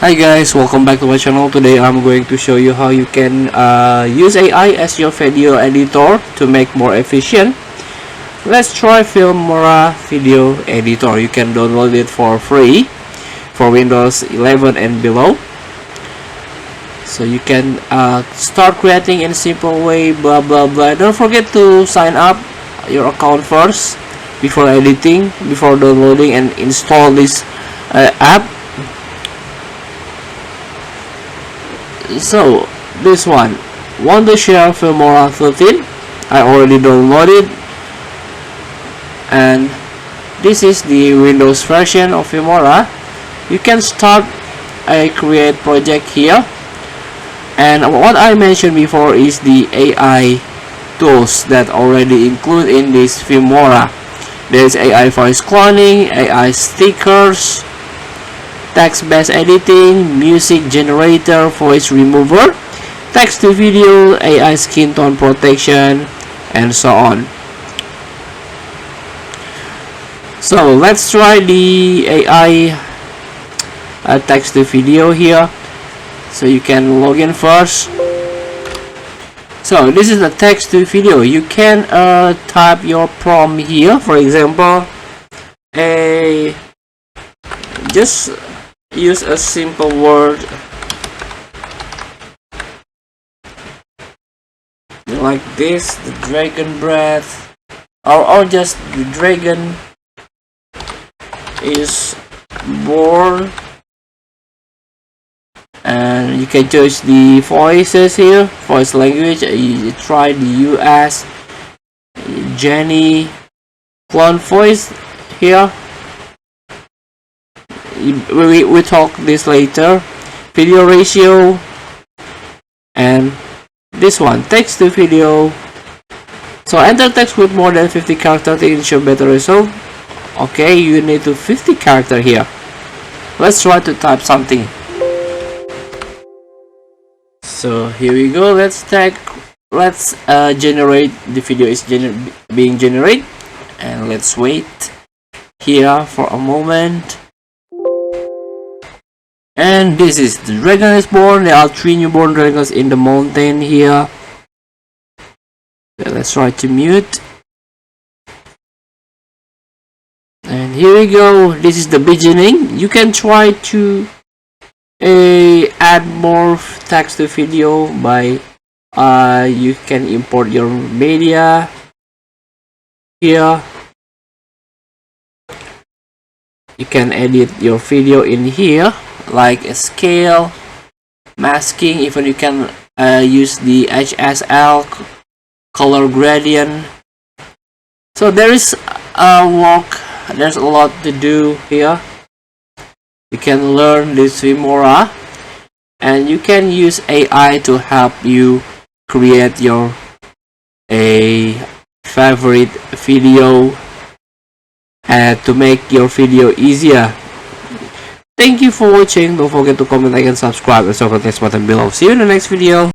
Hi guys, welcome back to my channel. Today I'm going to show you how you can use AI as your video editor to make more efficient. Let's try Filmora video editor. You can download it for free for Windows 11 and below. So you can start creating in a simple way, blah blah blah. Don't forget to sign up your account first before editing, before downloading and install this app. So this one, want to share Filmora 13? I already downloaded, and this is the Windows version of Filmora. You can start a create project here, and what I mentioned before is the AI tools that already include in this Filmora. There's AI voice cloning, AI stickers, text-based editing, music generator, voice remover, text to video, AI skin tone protection, and so on. So let's try the AI text to video here. So you can log in first. So this is the text to video. You can type your prompt here. For example, just use a simple word like this, the dragon breath, or just the dragon is born, and you can choose the voices here, voice language. You try the US, Jenny, clone voice here. We talk this later. Video ratio, and this one, text to video. So enter text with more than 50 characters to ensure better result. Okay, you need to 50 character here. Let's try to type something. So here we go. Let's generate. The video is being generated, and let's wait here for a moment. And this is the dragon is born. There are 3 newborn dragons in the mountain here. So let's try to mute. And here we go. This is the beginning. You can try to add more text to video by you can import your media here. You can edit your video in here, like a scale, masking. Even you can use the HSL, color gradient. So there's a lot to do here. You can learn this Filmora, and you can use AI to help you create your favorite video to make your video easier. Thank you for watching. Don't forget to comment, like, and subscribe, and so the next button below. See you in the next video.